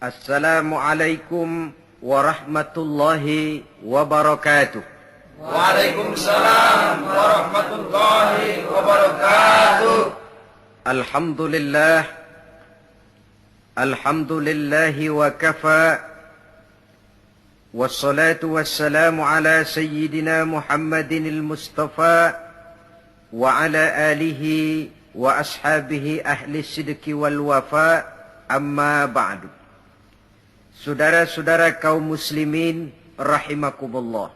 Assalamualaikum warahmatullahi wabarakatuh. Waalaikumsalam warahmatullahi wabarakatuh. Alhamdulillah. Alhamdulillahi wa kafa. Wassalatu wassalamu ala sayyidina Muhammadin al-Mustafa wa ala alihi wa ashabihi ahli sidqi wal wafa. Amma ba'du. Saudara-saudara kaum muslimin rahimakumullah.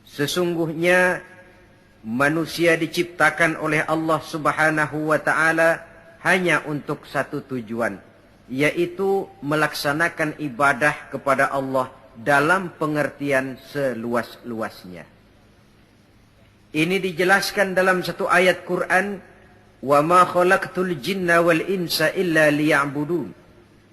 Sesungguhnya manusia diciptakan oleh Allah Subhanahu wa taala hanya untuk satu tujuan, yaitu melaksanakan ibadah kepada Allah dalam pengertian seluas-luasnya. Ini dijelaskan dalam satu ayat Quran, "Wa ma khalaqtul jinna wal insa illa liya'budun."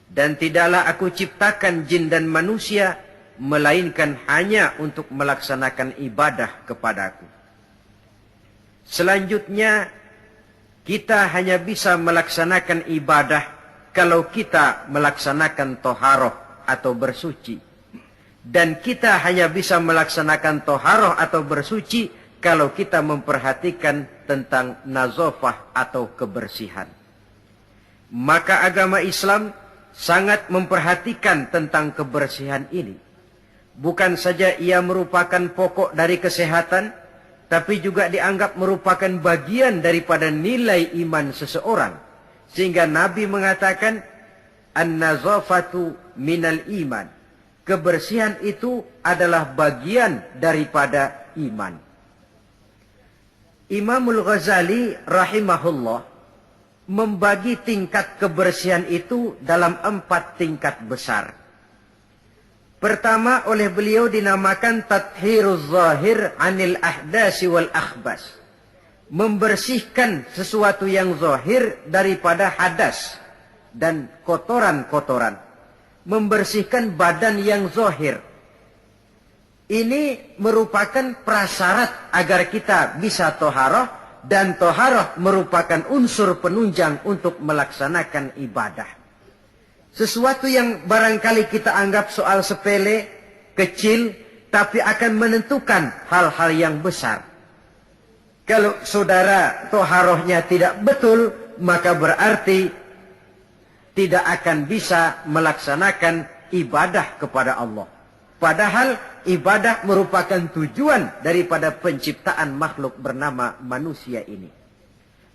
Dan tidaklah aku ciptakan jin dan manusia melainkan hanya untuk melaksanakan ibadah kepadaku. Selanjutnya, kita hanya bisa melaksanakan ibadah kalau kita melaksanakan toharoh atau bersuci. Dan kita hanya bisa melaksanakan toharoh atau bersuci kalau kita memperhatikan tentang nazafah atau kebersihan. Maka agama Islam sangat memperhatikan tentang kebersihan ini. Bukan saja ia merupakan pokok dari kesehatan, tapi juga dianggap merupakan bagian daripada nilai iman seseorang. Sehingga Nabi mengatakan, "An-nazafatu minal iman." Kebersihan itu adalah bagian daripada iman. Imamul Ghazali rahimahullah membagi tingkat kebersihan itu dalam 4 tingkat besar. Pertama, oleh beliau dinamakan tathhiruz zahir anil ahdasi wal akhbas. Membersihkan sesuatu yang zahir daripada hadas dan kotoran-kotoran. Membersihkan badan yang zahir. Ini merupakan prasyarat agar kita bisa toharoh. Dan toharoh merupakan unsur penunjang untuk melaksanakan ibadah. Sesuatu yang barangkali kita anggap soal sepele, kecil, tapi akan menentukan hal-hal yang besar. Kalau saudara toharohnya tidak betul, maka berarti tidak akan bisa melaksanakan ibadah kepada Allah. Padahal ibadah merupakan tujuan daripada penciptaan makhluk bernama manusia ini.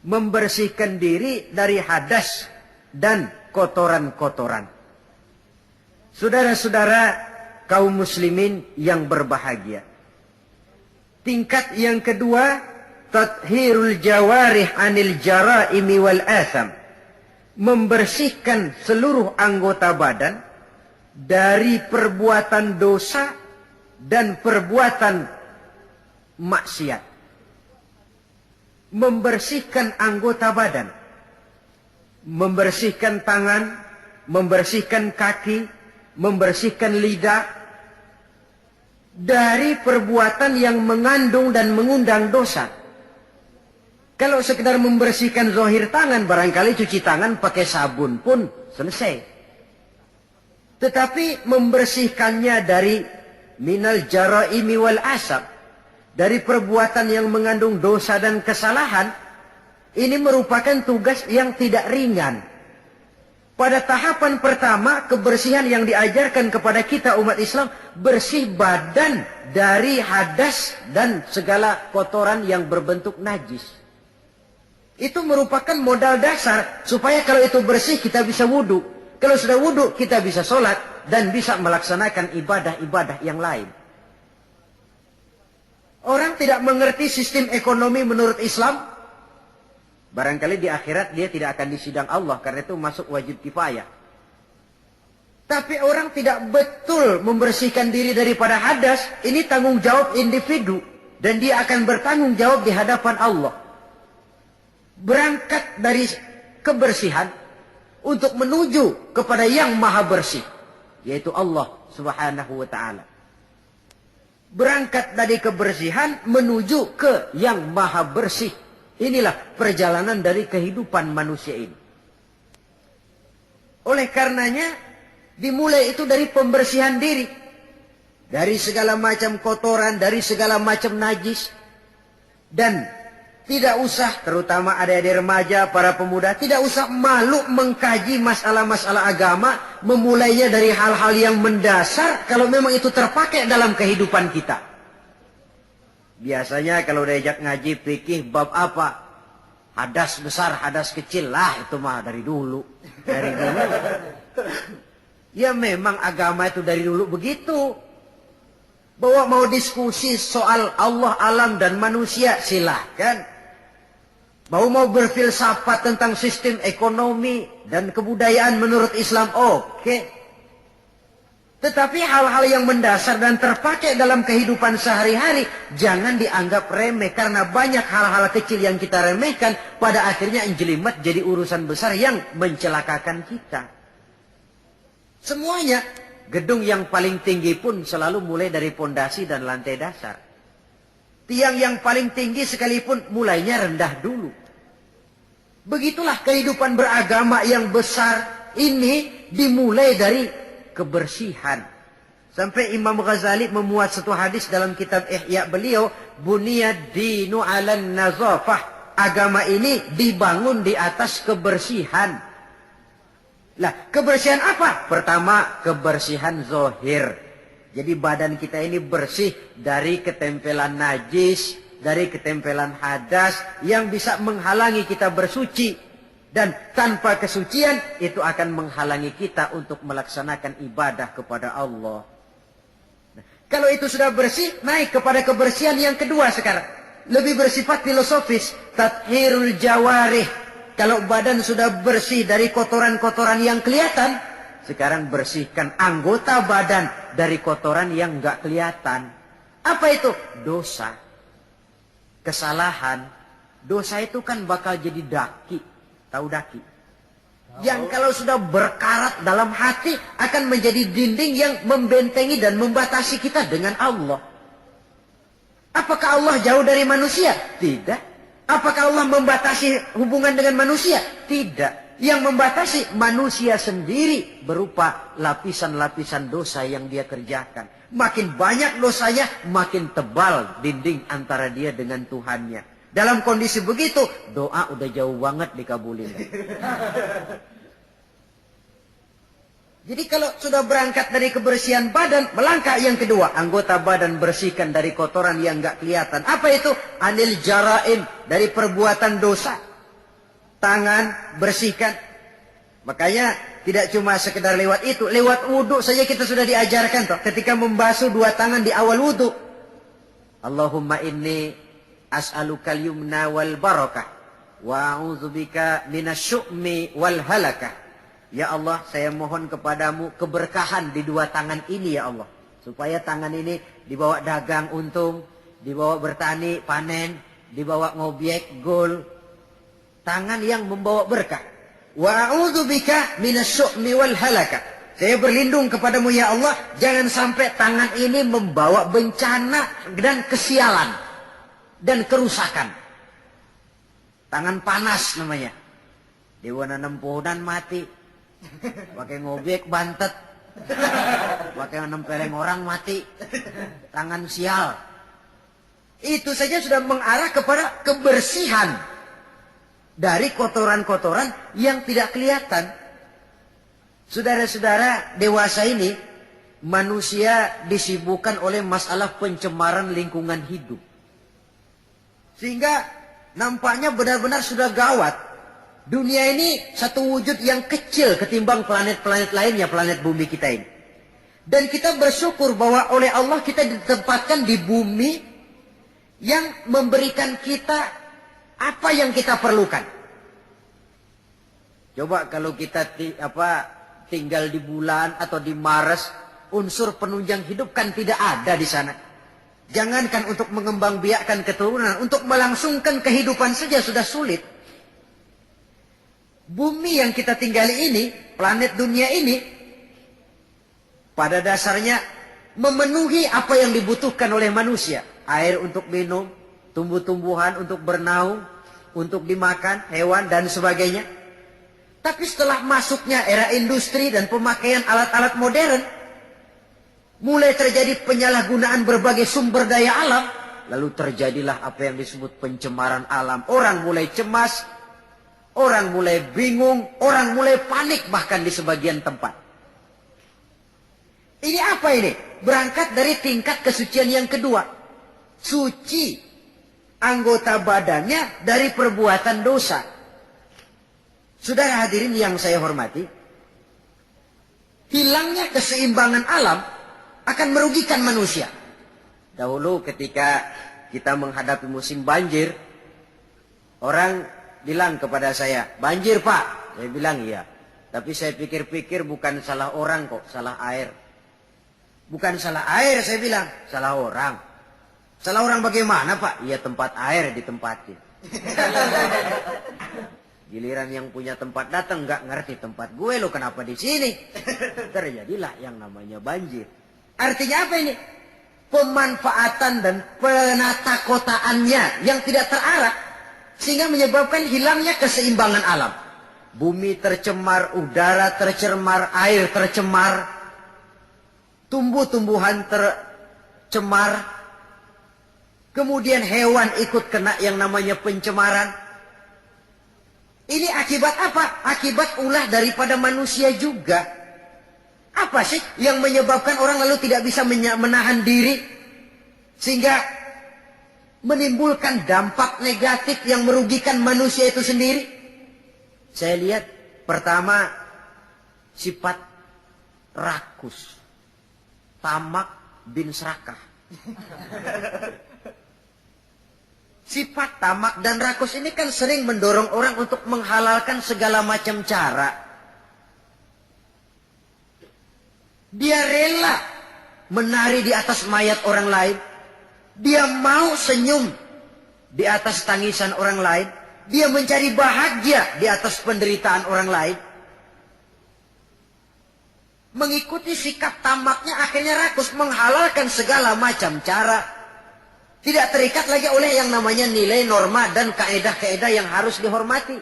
Membersihkan diri dari hadas dan kotoran-kotoran. Saudara-saudara kaum muslimin yang berbahagia. Tingkat yang kedua, tathhirul jawarih anil jaraimi wal atham. Membersihkan seluruh anggota badan dari perbuatan dosa dan perbuatan maksiat. Membersihkan anggota badan. Membersihkan tangan, membersihkan kaki, membersihkan lidah dari perbuatan yang mengandung dan mengundang dosa. Kalau sekedar membersihkan zahir tangan, barangkali cuci tangan pakai sabun pun selesai. Tetapi membersihkannya dari minal jaraimi wal asab, dari perbuatan yang mengandung dosa dan kesalahan, ini merupakan tugas yang tidak ringan. Pada tahapan pertama, kebersihan yang diajarkan kepada kita umat Islam, bersih badan dari hadas dan segala kotoran yang berbentuk najis. Itu merupakan modal dasar supaya kalau itu bersih kita bisa wudu. Kalau sudah wudu, kita bisa sholat dan bisa melaksanakan ibadah-ibadah yang lain. Orang tidak mengerti sistem ekonomi menurut Islam. Barangkali di akhirat dia tidak akan disidang Allah, karena itu masuk wajib kifayah. Tapi orang tidak betul membersihkan diri daripada hadas. Ini tanggung jawab individu. Dan dia akan bertanggung jawab di hadapan Allah. Berangkat dari kebersihan untuk menuju kepada yang maha bersih, yaitu Allah Subhanahu wa ta'ala. Berangkat dari kebersihan menuju ke yang maha bersih. Inilah perjalanan dari kehidupan manusia ini. Oleh karenanya, dimulai itu dari pembersihan diri. Dari segala macam kotoran, dari segala macam najis. Dan tidak usah, terutama adik-adik remaja, para pemuda, tidak usah malu mengkaji masalah-masalah agama, memulainya dari hal-hal yang mendasar, kalau memang itu terpakai dalam kehidupan kita. Biasanya kalau diajak ngaji fikih bab apa? Hadas besar, hadas kecil, lah itu mah dari dulu. Dari dulu. Ya memang agama itu dari dulu begitu. Bahwa mau diskusi soal Allah, alam, dan manusia, silahkan. Mau berfilsafat tentang sistem ekonomi dan kebudayaan menurut Islam, oke. Tetapi hal-hal yang mendasar dan terpakai dalam kehidupan sehari-hari, jangan dianggap remeh. Karena banyak hal-hal kecil yang kita remehkan, pada akhirnya menjelimet jadi urusan besar yang mencelakakan kita. Semuanya, gedung yang paling tinggi pun selalu mulai dari pondasi dan lantai dasar. Tiang yang paling tinggi sekalipun mulainya rendah dulu. Begitulah kehidupan beragama yang besar ini dimulai dari kebersihan. Sampai Imam Ghazali memuat satu hadis dalam kitab Ihya beliau, buniyad dinu 'alan nazafah. Agama ini dibangun di atas kebersihan. Lah, kebersihan apa? Pertama, kebersihan zohir. Jadi badan kita ini bersih dari ketempelan najis, dari ketempelan hadas yang bisa menghalangi kita bersuci. Dan tanpa kesucian itu akan menghalangi kita untuk melaksanakan ibadah kepada Allah. Nah, kalau itu sudah bersih, naik kepada kebersihan yang kedua sekarang. Lebih bersifat filosofis. Tathirul jawarih. Kalau badan sudah bersih dari kotoran-kotoran yang kelihatan, sekarang bersihkan anggota badan dari kotoran yang nggak kelihatan. Apa itu? Dosa. Kesalahan. Dosa itu kan bakal jadi daki. Tahu daki? Yang kalau sudah berkarat dalam hati akan menjadi dinding yang membentengi dan membatasi kita dengan Allah. Apakah Allah jauh dari manusia? Tidak. Apakah Allah membatasi hubungan dengan manusia? Tidak. Yang membatasi manusia sendiri berupa lapisan-lapisan dosa yang dia kerjakan. Makin banyak dosanya, makin tebal dinding antara dia dengan Tuhannya. Dalam kondisi begitu, doa udah jauh banget dikabulin. Jadi kalau sudah berangkat dari kebersihan badan, melangkah yang kedua. Anggota badan bersihkan dari kotoran yang nggak kelihatan. Apa itu? Anil jaraim, dari perbuatan dosa. Tangan bersihkan. Makanya tidak cuma sekedar lewat itu. Lewat wudhu saja kita sudah diajarkan toh. Ketika membasuh dua tangan di awal wudhu. Allahumma inni as'alukal yumna wal barakah. Wa a'udzubika minasyu'mi wal halakah. Ya Allah, saya mohon kepadamu keberkahan di dua tangan ini ya Allah. Supaya tangan ini dibawa dagang untung, dibawa bertani panen, dibawa ngobyek gol. Tangan yang membawa berkah. Wa a'udzubika minasyu'mi wal halakah. Saya berlindung kepadamu ya Allah, jangan sampai tangan ini membawa bencana dan kesialan dan kerusakan. Tangan panas namanya. Dewa nanam pohonan mati. Pakai ngobek bantet. Pakai nempeleng orang mati. Tangan sial. Itu saja sudah mengarah kepada kebersihan dari kotoran-kotoran yang tidak kelihatan. Saudara-saudara, dewasa ini manusia disibukkan oleh masalah pencemaran lingkungan hidup. Sehingga nampaknya benar-benar sudah gawat. Dunia ini satu wujud yang kecil ketimbang planet-planet lainnya, planet bumi kita ini. Dan kita bersyukur bahwa oleh Allah kita ditempatkan di bumi yang memberikan kita apa yang kita perlukan. Coba kalau kita tinggal di bulan atau di Mars, unsur penunjang hidup kan tidak ada di sana. Jangankan untuk mengembangbiakkan keturunan, untuk melangsungkan kehidupan saja sudah sulit. Bumi yang kita tinggali ini, planet dunia ini, pada dasarnya memenuhi apa yang dibutuhkan oleh manusia. Air untuk minum, tumbuh-tumbuhan untuk bernaung, untuk dimakan, hewan dan sebagainya. Tapi setelah masuknya era industri dan pemakaian alat-alat modern, mulai terjadi penyalahgunaan berbagai sumber daya alam, lalu terjadilah apa yang disebut pencemaran alam. Orang mulai cemas, orang mulai bingung, orang mulai panik bahkan di sebagian tempat. Ini apa ini? Berangkat dari tingkat kesucian yang kedua. Suci anggota badannya dari perbuatan dosa. Saudara hadirin yang saya hormati, hilangnya keseimbangan alam akan merugikan manusia. Dahulu ketika kita menghadapi musim banjir, orang bilang kepada saya, "Banjir Pak." Saya bilang iya. Tapi saya pikir-pikir bukan salah orang kok, salah air. Bukan salah air, saya bilang, salah orang. Salah orang bagaimana Pak? Iya, tempat air ditempatin. Giliran yang punya tempat datang nggak ngerti tempat gue lo kenapa di sini. Terjadilah yang namanya banjir. Artinya apa ini? Pemanfaatan dan penata kotaannya yang tidak terarah sehingga menyebabkan hilangnya keseimbangan alam. Bumi tercemar, udara tercemar, air tercemar, tumbuh-tumbuhan tercemar, kemudian hewan ikut kena yang namanya pencemaran. Ini akibat apa? Akibat ulah daripada manusia juga. Apa sih yang menyebabkan orang lalu tidak bisa menahan diri sehingga menimbulkan dampak negatif yang merugikan manusia itu sendiri? Saya lihat pertama sifat rakus, tamak bin serakah. Sifat tamak dan rakus ini kan sering mendorong orang untuk menghalalkan segala macam cara. Dia rela menari di atas mayat orang lain. Dia mau senyum di atas tangisan orang lain. Dia mencari bahagia di atas penderitaan orang lain. Mengikuti sikap tamaknya akhirnya rakus menghalalkan segala macam cara. Tidak terikat lagi oleh yang namanya nilai, norma, dan kaedah-kaedah yang harus dihormati.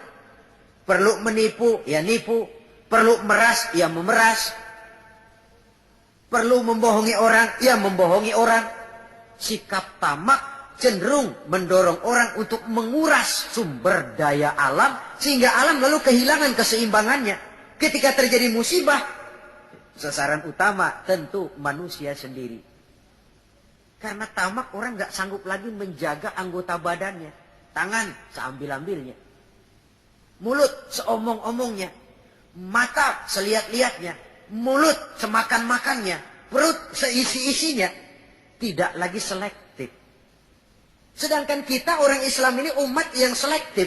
Perlu menipu, ya nipu. Perlu meras, ya memeras. Perlu membohongi orang, ya membohongi orang. Sikap tamak cenderung mendorong orang untuk menguras sumber daya alam. Sehingga alam lalu kehilangan keseimbangannya. Ketika terjadi musibah, sasaran utama tentu manusia sendiri. Karena tamak orang nggak sanggup lagi menjaga anggota badannya. Tangan seambil-ambilnya. Mulut seomong-omongnya. Mata selihat-lihatnya. Mulut semakan-makannya. Perut seisi-isinya. Tidak lagi selektif. Sedangkan kita orang Islam ini umat yang selektif.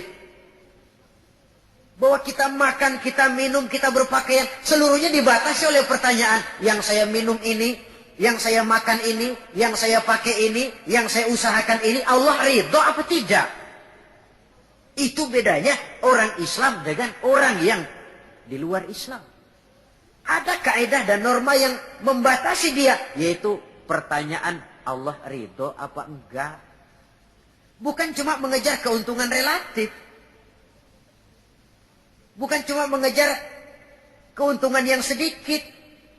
Bahwa kita makan, kita minum, kita berpakaian. Seluruhnya dibatasi oleh pertanyaan. Yang saya minum ini, yang saya makan ini, yang saya pakai ini, yang saya usahakan ini, Allah ridho apa tidak? Itu bedanya orang Islam dengan orang yang di luar Islam. Ada kaedah dan norma yang membatasi dia, yaitu pertanyaan Allah ridho apa enggak. Bukan cuma mengejar keuntungan relatif. Bukan cuma mengejar keuntungan yang sedikit,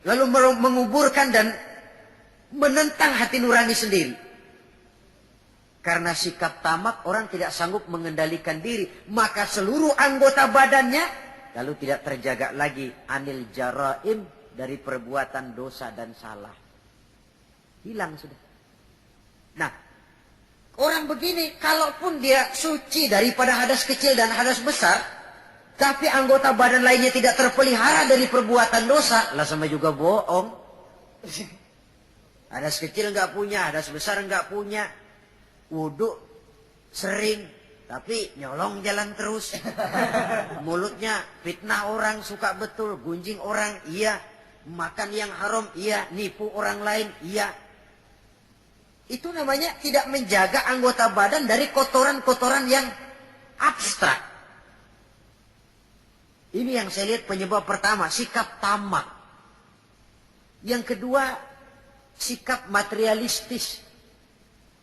lalu menguburkan dan menentang hati nurani sendiri. Karena sikap tamak orang tidak sanggup mengendalikan diri. Maka seluruh anggota badannya lalu tidak terjaga lagi anil jaraim dari perbuatan dosa dan salah. Hilang sudah. Nah, orang begini kalaupun dia suci daripada hadas kecil dan hadas besar, tapi anggota badan lainnya tidak terpelihara dari perbuatan dosa, lah sama juga bohong. Hadas kecil nggak punya, hadas besar nggak punya. Wudhu sering, tapi nyolong jalan terus. Mulutnya fitnah orang, suka betul. Gunjing orang, iya. Makan yang haram, iya. Nipu orang lain, iya. Itu namanya tidak menjaga anggota badan dari kotoran-kotoran yang abstrak. Ini yang saya lihat penyebab pertama, sikap tamak. Yang kedua, sikap materialistis.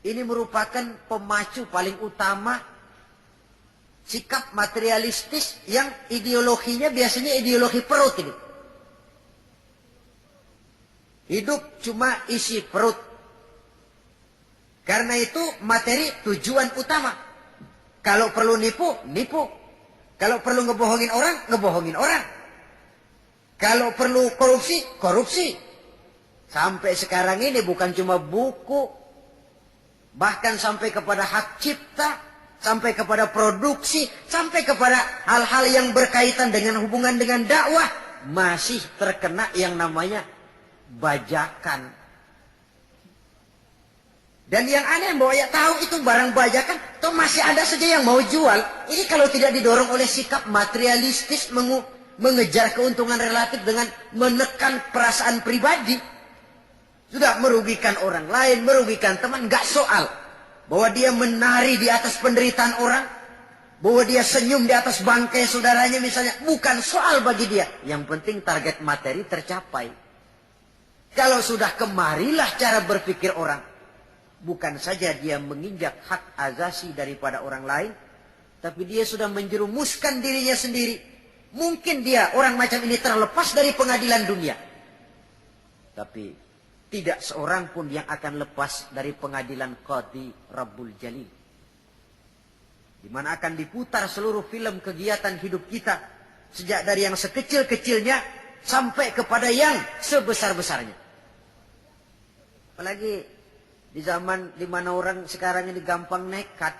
Ini merupakan pemacu paling utama Sikap materialistis yang ideologinya biasanya ideologi perut ini. Hidup cuma isi perut. Karena itu materi tujuan utama. Kalau perlu nipu, nipu. Kalau perlu ngebohongin orang, ngebohongin orang. Kalau perlu korupsi, korupsi. Sampai sekarang ini bukan cuma buku, bahkan sampai kepada hak cipta, sampai kepada produksi, sampai kepada hal-hal yang berkaitan dengan hubungan dengan dakwah, masih terkena yang namanya bajakan. Dan yang aneh bahwa ya tahu itu barang bajakan, toh masih ada saja yang mau jual. Ini kalau tidak didorong oleh sikap materialistis mengejar keuntungan relatif dengan menekan perasaan pribadi, sudah merugikan orang lain, merugikan teman, nggak soal. Bahwa dia menari di atas penderitaan orang, bahwa dia senyum di atas bangkai saudaranya misalnya, bukan soal bagi dia. Yang penting target materi tercapai. Kalau sudah kemarilah cara berpikir orang, bukan saja dia menginjak hak azasi daripada orang lain, tapi dia sudah menjerumuskan dirinya sendiri. Mungkin dia orang macam ini terlepas dari pengadilan dunia, tapi tidak seorang pun yang akan lepas dari pengadilan Qadhi Rabbul Jalil, di mana akan diputar seluruh film kegiatan hidup kita, sejak dari yang sekecil-kecilnya sampai kepada yang sebesar-besarnya. Apalagi di zaman di mana orang sekarang ini gampang nekat,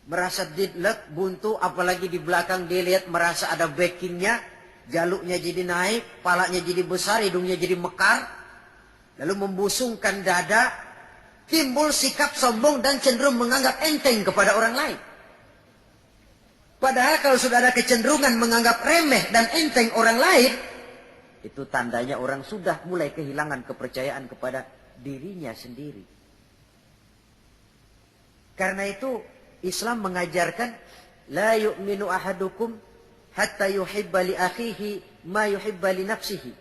merasa didlek, buntu, apalagi di belakang dia lihat merasa ada backingnya, jaluknya jadi naik, palanya jadi besar, hidungnya jadi mekar, lalu membusungkan dada, timbul sikap sombong dan cenderung menganggap enteng kepada orang lain. Padahal kalau sudah ada kecenderungan menganggap remeh dan enteng orang lain, itu tandanya orang sudah mulai kehilangan kepercayaan kepada dirinya sendiri. Karena itu Islam mengajarkan la yu'minu ahadukum hatta yuhibba li akhihi ma yuhibba li nafsihi.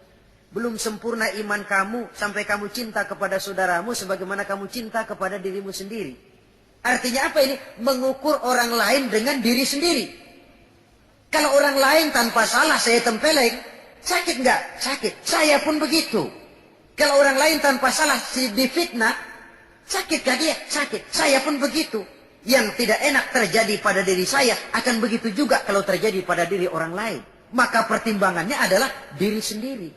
Belum sempurna iman kamu sampai kamu cinta kepada saudaramu sebagaimana kamu cinta kepada dirimu sendiri. Artinya apa ini? Mengukur orang lain dengan diri sendiri. Kalau orang lain tanpa salah saya tempeleng, sakit enggak? Sakit. Saya pun begitu. Kalau orang lain tanpa salah difitnah, sakit gak dia? Sakit. Saya pun begitu. Yang tidak enak terjadi pada diri saya akan begitu juga kalau terjadi pada diri orang lain. Maka pertimbangannya adalah diri sendiri.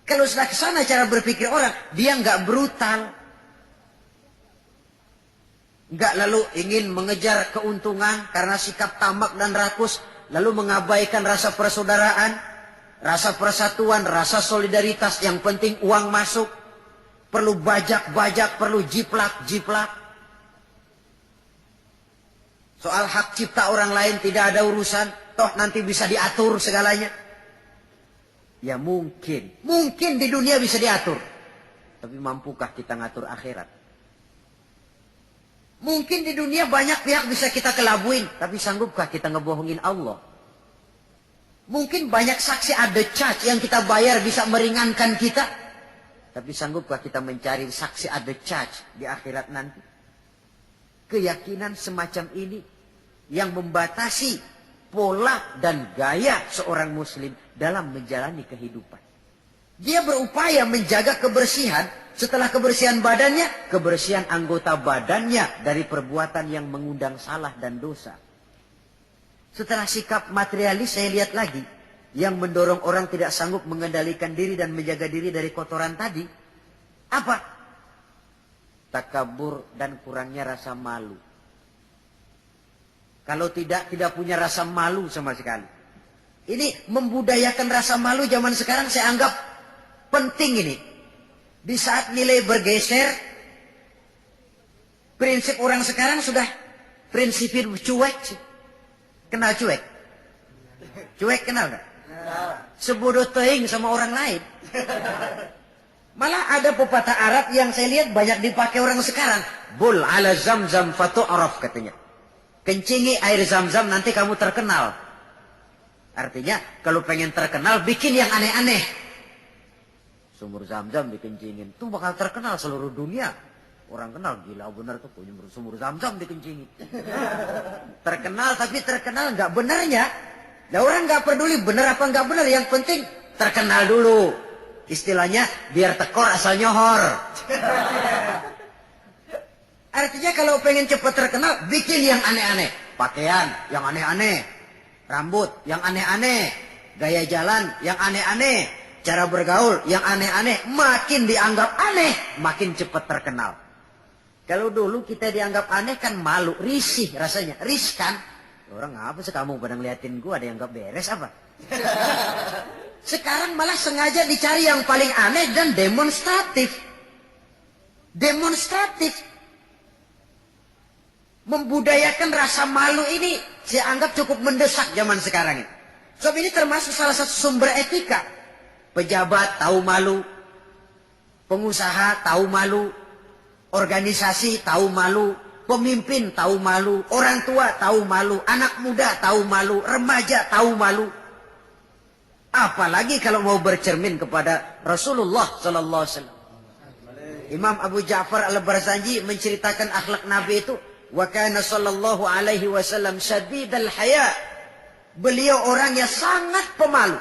Kalau sudah ke sana cara berpikir orang, dia nggak brutal, nggak lalu ingin mengejar keuntungan karena sikap tamak dan rakus, lalu mengabaikan rasa persaudaraan, rasa persatuan, rasa solidaritas. Yang penting uang masuk, perlu bajak-bajak, perlu jiplak-jiplak. Soal hak cipta orang lain tidak ada urusan, toh nanti bisa diatur segalanya. Ya mungkin di dunia bisa diatur. Tapi mampukah kita ngatur akhirat? Mungkin di dunia banyak pihak bisa kita kelabuin, tapi sanggupkah kita ngebohongin Allah? Mungkin banyak saksi ada charge yang kita bayar bisa meringankan kita, tapi sanggupkah kita mencari saksi ada charge di akhirat nanti? Keyakinan semacam ini yang membatasi pola dan gaya seorang muslim dalam menjalani kehidupan. Dia berupaya menjaga kebersihan, setelah kebersihan badannya, kebersihan anggota badannya dari perbuatan yang mengundang salah dan dosa. Setelah sikap materialis saya lihat lagi, yang mendorong orang tidak sanggup mengendalikan diri dan menjaga diri dari kotoran tadi. Apa? Takabur dan kurangnya rasa malu. Kalau tidak punya rasa malu sama sekali. Ini membudayakan rasa malu zaman sekarang saya anggap penting ini. Di saat nilai bergeser, prinsip orang sekarang sudah prinsipin cuek. Kenal cuek? Cuek kenal gak? Sebodoh teing sama orang lain. Malah ada pepatah Arab yang saya lihat banyak dipakai orang sekarang. Bul ala zamzam fatu'araf katanya. Kencingi air zam-zam nanti kamu terkenal. Artinya kalau pengen terkenal bikin yang aneh-aneh. Sumur zam-zam dikencingin. Itu bakal terkenal seluruh dunia. Orang kenal, gila bener tuh punya sumur Zam-Zam dikencingi. Terkenal tapi terkenal nggak benernya. Nah, orang nggak peduli bener apa nggak bener, yang penting terkenal dulu. Istilahnya biar tekor asal nyohor. Artinya kalau pengen cepat terkenal, bikin yang aneh-aneh. Pakaian yang aneh-aneh, rambut yang aneh-aneh, gaya jalan yang aneh-aneh, cara bergaul yang aneh-aneh. Makin dianggap aneh, makin cepat terkenal. Kalau dulu kita dianggap aneh kan malu, risih rasanya, riskan. Orang apa sih kamu pada ngeliatin gua, ada yang gak beres apa? Sekarang malah sengaja dicari yang paling aneh dan demonstratif. Demonstratif. Membudayakan rasa malu ini saya anggap cukup mendesak zaman sekarang ini. Sebab ini termasuk salah satu sumber etika. Pejabat tahu malu, pengusaha tahu malu, organisasi tahu malu, pemimpin tahu malu, orang tua tahu malu, anak muda tahu malu, remaja tahu malu. Apalagi kalau mau bercermin kepada Rasulullah sallallahu alaihi wasallam. Imam Abu Ja'far Al-Barzanji menceritakan akhlak Nabi itu, wa kana sallallahu alaihi wasallam syadidal haya. Beliau orang yang sangat pemalu.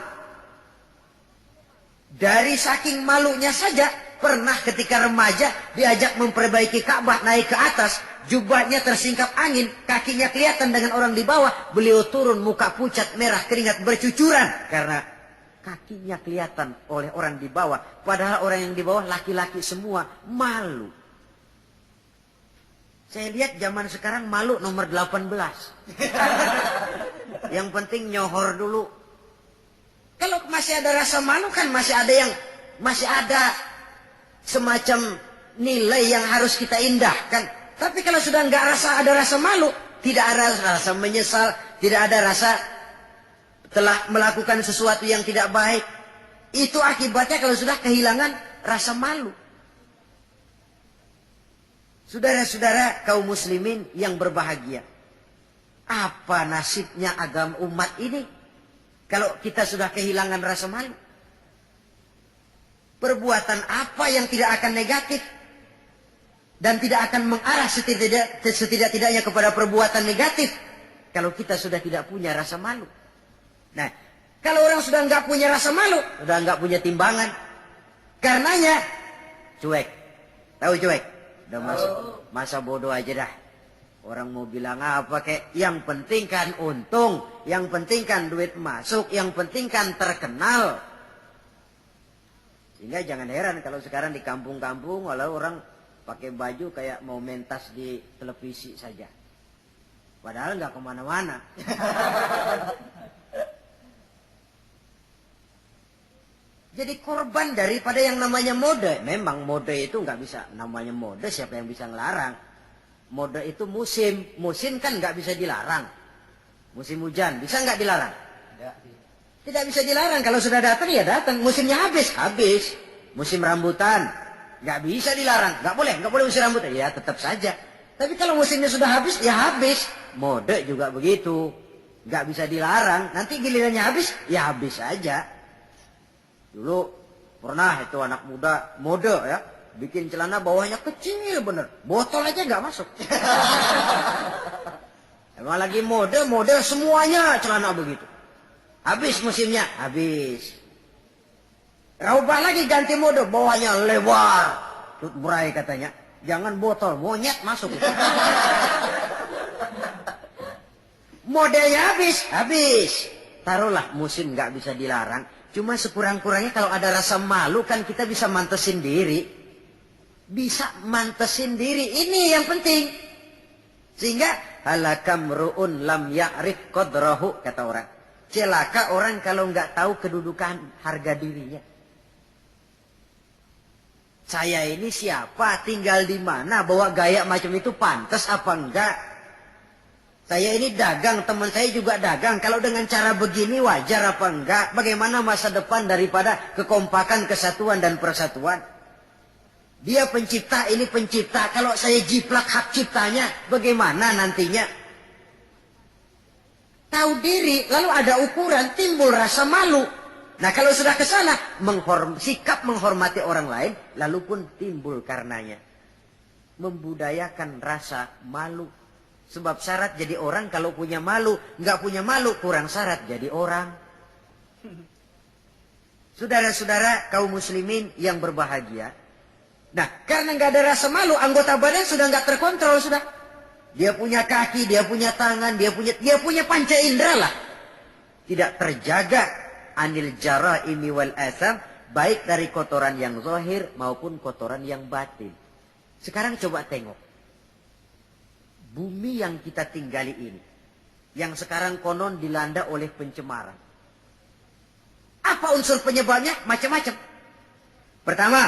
Dari saking malunya saja, pernah ketika remaja diajak memperbaiki Ka'bah, naik ke atas, jubahnya tersingkap angin, kakinya kelihatan dengan orang di bawah, beliau turun muka pucat merah, keringat bercucuran karena kakinya kelihatan oleh orang di bawah, padahal orang yang di bawah laki-laki semua, malu. Saya lihat zaman sekarang malu nomor 18. Yang penting nyohor dulu. Kalau masih ada rasa malu kan masih ada semacam nilai yang harus kita indahkan. Tapi kalau sudah nggak ada rasa malu, tidak ada rasa menyesal, tidak ada rasa telah melakukan sesuatu yang tidak baik. Itu akibatnya kalau sudah kehilangan rasa malu. Saudara-saudara kaum muslimin yang berbahagia, apa nasibnya agama umat ini kalau kita sudah kehilangan rasa malu? Perbuatan apa yang tidak akan negatif dan tidak akan mengarah setidak-tidaknya kepada perbuatan negatif kalau kita sudah tidak punya rasa malu? Nah, kalau orang sudah nggak punya rasa malu, sudah nggak punya timbangan, karenanya cuek. Tahu cuek? Udah masa bodoh aja dah. Orang mau bilang apa kek, yang penting kan untung, yang penting kan duit masuk, yang penting kan terkenal. Sehingga jangan heran kalau sekarang di kampung-kampung walau orang pakai baju kayak mau mentas di televisi saja. Padahal nggak kemana-mana. Jadi korban daripada yang namanya mode. Memang mode itu nggak bisa, namanya mode siapa yang bisa ngelarang. Mode itu musim, musim kan nggak bisa dilarang. Musim hujan bisa nggak dilarang? Tidak bisa dilarang. Kalau sudah datang ya datang. Musimnya habis. Musim rambutan nggak bisa dilarang, nggak boleh musim rambutan. Ya tetap saja. Tapi kalau musimnya sudah habis ya habis. Mode juga begitu, nggak bisa dilarang. Nanti gilirannya habis ya habis saja. Dulu pernah itu anak muda mode ya, bikin celana bawahnya kecil bener, botol aja nggak masuk. Emang lagi mode semuanya celana begitu. Habis musimnya, habis. Rubah lagi ganti mode, bawahnya lebar. Tut berai katanya, jangan botol, monyet masuk. Modenya habis. Taruhlah musim nggak bisa dilarang. Cuma sekurang-kurangnya kalau ada rasa malu kan kita bisa mantesin diri. Bisa mantesin diri, ini yang penting. Sehingga halakam ru'un lam ya'rif qadrahu, kata orang. Celaka orang kalau nggak tahu kedudukan harga dirinya. Saya ini siapa, tinggal di mana, bawa gaya macam itu pantas apa enggak? Saya ini dagang, teman saya juga dagang. Kalau dengan cara begini wajar apa enggak? Bagaimana masa depan daripada kekompakan, kesatuan dan persatuan? Dia pencipta, ini pencipta. Kalau saya jiplak hak ciptanya, bagaimana nantinya? Tahu diri, lalu ada ukuran, timbul rasa malu. Nah kalau sudah ke sana, sikap menghormati orang lain, lalu pun timbul karenanya. membudayakan rasa malu. Sebab syarat jadi orang kalau punya malu, nggak punya malu kurang syarat jadi orang. Saudara-saudara kaum muslimin yang berbahagia. Nah, karena nggak ada rasa malu, anggota badan sudah nggak terkontrol sudah. Dia punya kaki, dia punya tangan, dia punya panca indera lah. Tidak terjaga anil jaraimi wal asam, baik dari kotoran yang zahir maupun kotoran yang batin. Sekarang coba tengok. Bumi yang kita tinggali ini, yang sekarang konon dilanda oleh pencemaran. Apa unsur penyebabnya? Macam-macam. Pertama,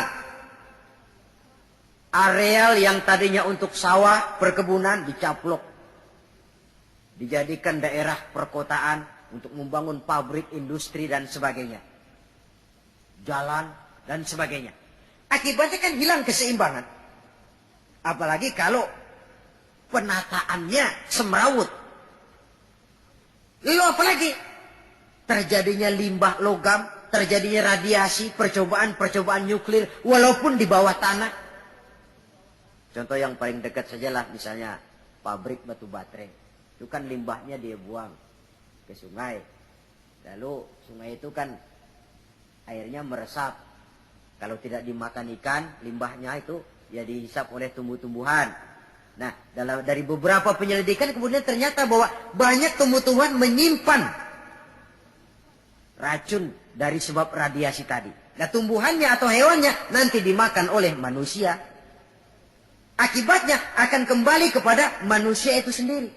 areal yang tadinya untuk sawah, perkebunan dicaplok. Dijadikan daerah perkotaan untuk membangun pabrik, industri dan sebagainya. Jalan dan sebagainya. Akibatnya kan hilang keseimbangan. Apalagi kalau penataannya semrawut. Lalu apalagi? Terjadinya limbah logam, terjadinya radiasi, percobaan nuklir, walaupun di bawah tanah. Contoh yang paling dekat sajalah misalnya pabrik batu baterai. Itu kan limbahnya dia buang ke sungai. Lalu sungai itu kan airnya meresap. Kalau tidak dimakan ikan, limbahnya itu ya dihisap oleh tumbuh-tumbuhan. Nah, dari beberapa penyelidikan kemudian ternyata bahwa banyak tumbuh-tumbuhan menyimpan racun dari sebab radiasi tadi. Nah, tumbuhannya atau hewannya nanti dimakan oleh manusia. Akibatnya akan kembali kepada manusia itu sendiri.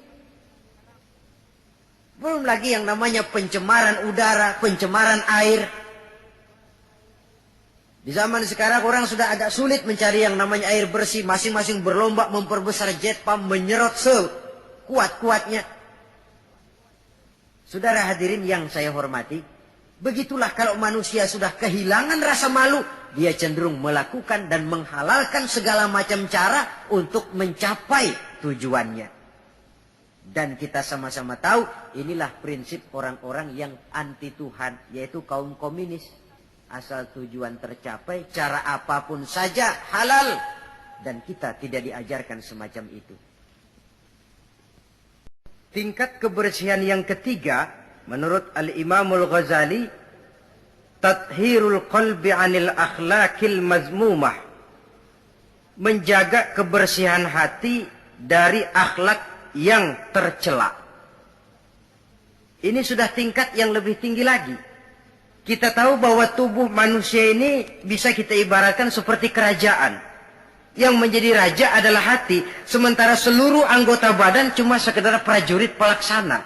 Belum lagi yang namanya pencemaran udara, pencemaran air. Di zaman sekarang orang sudah agak sulit mencari yang namanya air bersih. Masing-masing berlomba memperbesar jet pump, menyerot sekuat-kuatnya. Saudara hadirin yang saya hormati, begitulah kalau manusia sudah kehilangan rasa malu, dia cenderung melakukan dan menghalalkan segala macam cara untuk mencapai tujuannya. Dan kita sama-sama tahu inilah prinsip orang-orang yang anti Tuhan, yaitu kaum komunis. Asal tujuan tercapai, cara apapun saja halal. Dan kita tidak diajarkan semacam itu. Tingkat kebersihan yang ketiga, menurut Al-Imamul Ghazali, tathhirul qalbi anil akhlaqil mazmumah. Menjaga kebersihan hati dari akhlak yang tercela. Ini sudah tingkat yang lebih tinggi lagi. Kita tahu bahwa tubuh manusia ini bisa kita ibaratkan seperti kerajaan. Yang menjadi raja adalah hati, sementara seluruh anggota badan cuma sekedar prajurit pelaksana.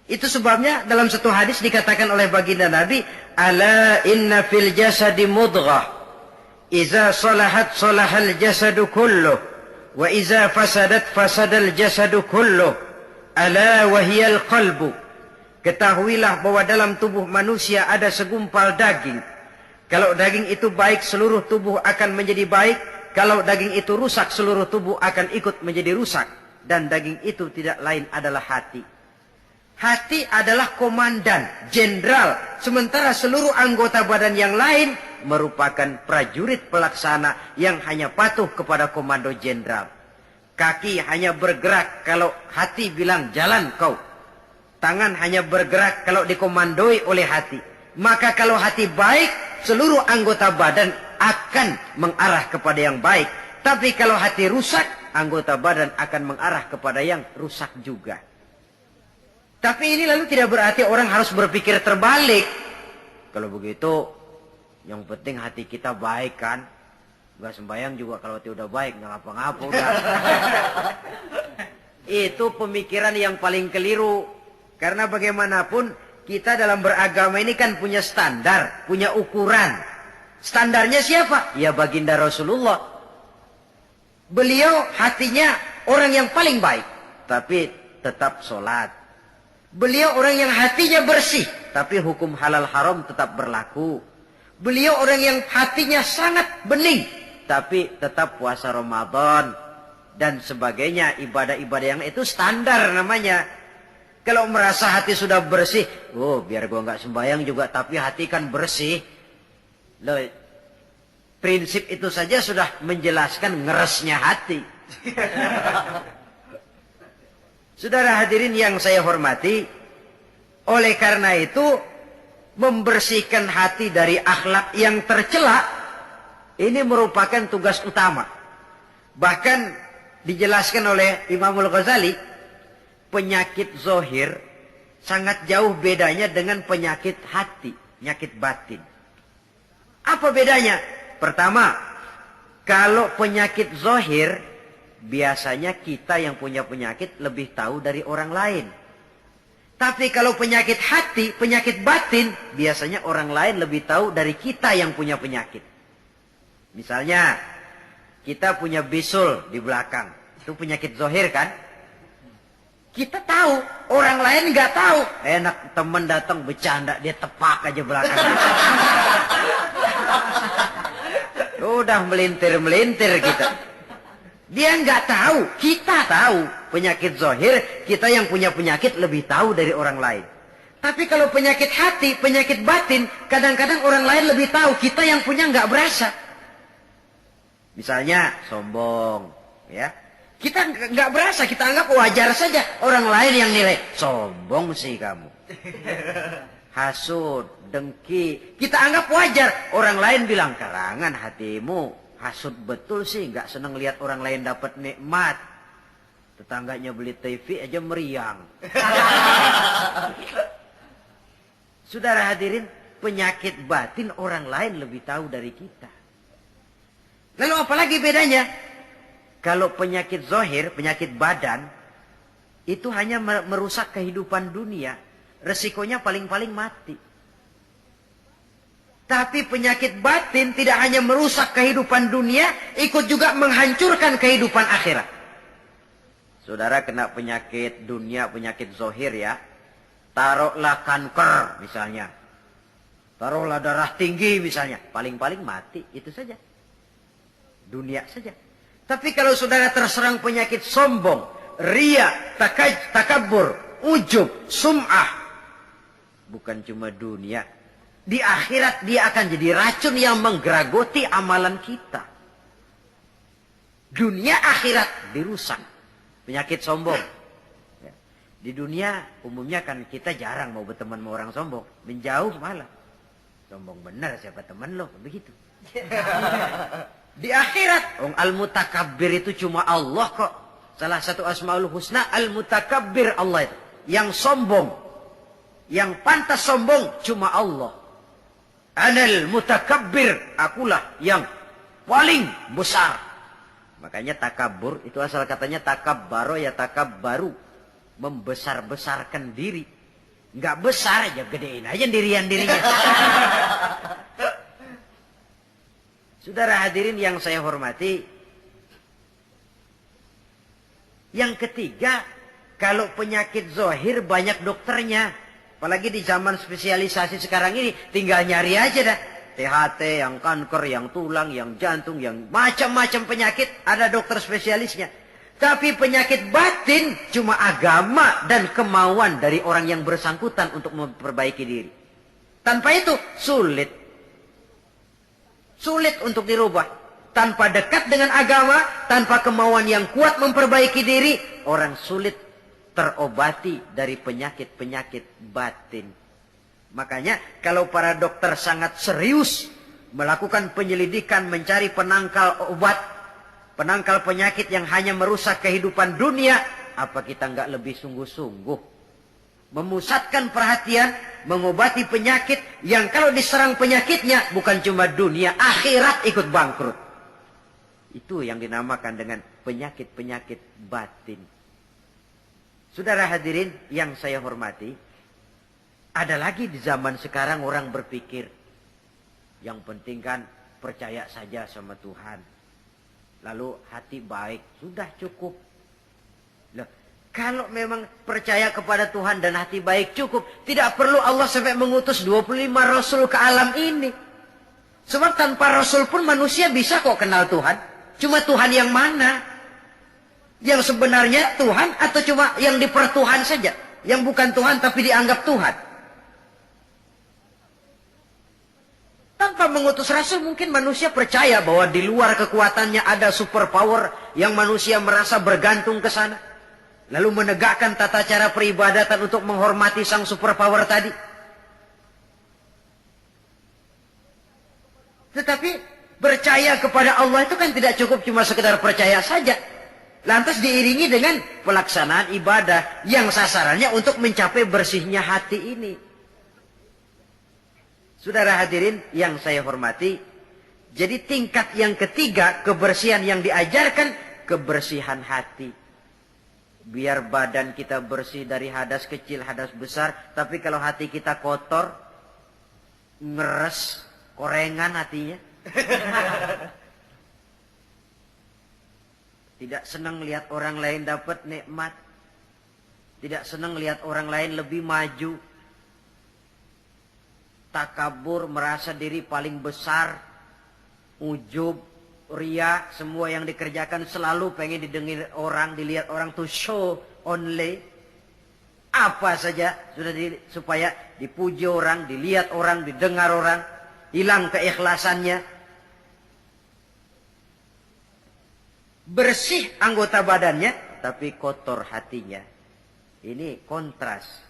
Itu sebabnya dalam satu hadis dikatakan oleh baginda Nabi, ala inna fil jasadi mudghah, iza salahat salahal jasadu kulluh, wa iza fasadat fasadal jasadu kulluh, ala wahiyal qalbu. Ketahuilah bahwa dalam tubuh manusia ada segumpal daging. Kalau daging itu baik, seluruh tubuh akan menjadi baik. Kalau daging itu rusak, seluruh tubuh akan ikut menjadi rusak. Dan daging itu tidak lain adalah hati. Hati adalah komandan, jenderal. Sementara seluruh anggota badan yang lain merupakan prajurit pelaksana yang hanya patuh kepada komando jenderal. Kaki hanya bergerak kalau hati bilang jalan kau. Tangan hanya bergerak kalau dikomandoi oleh hati. Maka kalau hati baik, seluruh anggota badan akan mengarah kepada yang baik. Tapi kalau hati rusak, anggota badan akan mengarah kepada yang rusak juga. Tapi ini lalu tidak berarti orang harus berpikir terbalik. Kalau begitu, yang penting hati kita baik kan. Gak sembahyang juga kalau hati udah baik, gak ngapa-ngapa udah. Itu pemikiran yang paling keliru. Karena bagaimanapun kita dalam beragama ini kan punya standar, punya ukuran. Standarnya siapa? Ya baginda Rasulullah. Beliau hatinya orang yang paling baik, tapi tetap sholat. Beliau orang yang hatinya bersih, tapi hukum halal haram tetap berlaku. Beliau orang yang hatinya sangat bening, tapi tetap puasa Ramadan dan sebagainya. Ibadah-ibadah yang itu standar namanya. Kalau merasa hati sudah bersih, oh biar gua nggak sembahyang juga, tapi hati kan bersih. Loh, Prinsip itu saja sudah menjelaskan ngeresnya hati. Saudara hadirin yang saya hormati, oleh karena itu membersihkan hati dari akhlak yang tercela ini merupakan tugas utama. Bahkan dijelaskan oleh Imamul Ghazali, penyakit zohir sangat jauh bedanya dengan penyakit hati, penyakit batin. Apa bedanya? Pertama, kalau penyakit zohir, biasanya kita yang punya penyakit lebih tahu dari orang lain. Tapi kalau penyakit hati, penyakit batin, biasanya orang lain lebih tahu dari kita yang punya penyakit. Misalnya, kita punya bisul di belakang. Itu penyakit zohir kan? Kita tahu, orang lain nggak tahu. Enak teman datang bercanda, dia tepak aja belakangnya. Udah melintir-melintir kita. Dia nggak tahu, kita tahu. Penyakit zohir, kita yang punya penyakit lebih tahu dari orang lain. Tapi kalau penyakit hati, penyakit batin, kadang-kadang orang lain lebih tahu, kita yang punya nggak berasa. Misalnya sombong, ya. Kita nggak berasa, kita anggap wajar saja. Orang lain yang nilai, sombong sih kamu. Hasud, dengki, kita anggap wajar. Orang lain bilang, karangan hatimu. Hasud betul sih, nggak seneng lihat orang lain dapat nikmat. Tetangganya beli TV aja meriang. Saudara hadirin, penyakit batin orang lain lebih tahu dari kita. Lalu apalagi bedanya? Kalau penyakit zohir, penyakit badan, itu hanya merusak kehidupan dunia. Resikonya paling-paling mati. Tapi penyakit batin tidak hanya merusak kehidupan dunia, ikut juga menghancurkan kehidupan akhirat. Saudara kena penyakit dunia, penyakit zohir ya. Taruhlah kanker misalnya. Taruhlah darah tinggi misalnya. Paling-paling mati, itu saja. Dunia saja. Tapi kalau saudara terserang penyakit sombong, ria, takabur, ujub, sum'ah. Bukan cuma dunia. Di akhirat dia akan jadi racun yang menggeragoti amalan kita. Dunia akhirat dirusak. Penyakit sombong. Di dunia umumnya kan kita jarang mau berteman sama orang sombong. Menjauh malah. Sombong benar siapa teman lo. Begitu. Di akhirat. Al-Mutakabbir itu cuma Allah kok. Salah satu asmaul husna Al-Mutakabbir Allah itu. Yang sombong. Yang pantas sombong cuma Allah. Anal Mutakabbir. Akulah yang paling besar. Makanya takabur itu asal katanya takabbaro ya takabbaru. Membesar-besarkan diri. Nggak besar aja, gedein aja dirinya. Saudara hadirin yang saya hormati. Yang ketiga, kalau penyakit zohir banyak dokternya. Apalagi di zaman spesialisasi sekarang ini, tinggal nyari aja dah. THT, yang kanker, yang tulang, yang jantung, yang macam-macam penyakit, ada dokter spesialisnya. Tapi penyakit batin cuma agama dan kemauan dari orang yang bersangkutan untuk memperbaiki diri. Tanpa itu sulit. Sulit untuk dirubah. Tanpa dekat dengan agama, tanpa kemauan yang kuat memperbaiki diri, orang sulit terobati dari penyakit-penyakit batin. Makanya kalau para dokter sangat serius melakukan penyelidikan, mencari penangkal obat, penangkal penyakit yang hanya merusak kehidupan dunia, apa kita nggak lebih sungguh-sungguh memusatkan perhatian, mengobati penyakit yang kalau diserang penyakitnya bukan cuma dunia, akhirat ikut bangkrut. Itu yang dinamakan dengan penyakit-penyakit batin. Saudara hadirin yang saya hormati, ada lagi di zaman sekarang orang berpikir, yang penting kan percaya saja sama Tuhan. Lalu hati baik, sudah cukup. Loh, kalau memang percaya kepada Tuhan dan hati baik cukup, tidak perlu Allah sampai mengutus 25 Rasul ke alam ini. Sebab tanpa Rasul pun manusia bisa kok kenal Tuhan. Cuma Tuhan yang mana? Yang sebenarnya Tuhan atau cuma yang dipertuhan saja? Yang bukan Tuhan tapi dianggap Tuhan? Tanpa Maka mengutus Rasul mungkin manusia percaya bahwa di luar kekuatannya ada super power yang manusia merasa bergantung ke sana. Lalu menegakkan tata cara peribadatan untuk menghormati sang super power tadi. Tetapi percaya kepada Allah itu kan tidak cukup cuma sekedar percaya saja. Lantas diiringi dengan pelaksanaan ibadah yang sasarannya untuk mencapai bersihnya hati ini. Saudara hadirin yang saya hormati, jadi tingkat yang ketiga kebersihan yang diajarkan, kebersihan hati. Biar badan kita bersih dari hadas kecil, hadas besar, tapi kalau hati kita kotor, ngeres, korengan hatinya. Tidak senang lihat orang lain dapat nikmat. Tidak senang lihat orang lain lebih maju. Takabur, merasa diri paling besar. Ujub, ria, semua yang dikerjakan selalu pengen didengar orang, dilihat orang, to show only. Apa saja sudah supaya dipuji orang, dilihat orang, didengar orang. Hilang keikhlasannya. Bersih anggota badannya, tapi kotor hatinya. Ini kontras.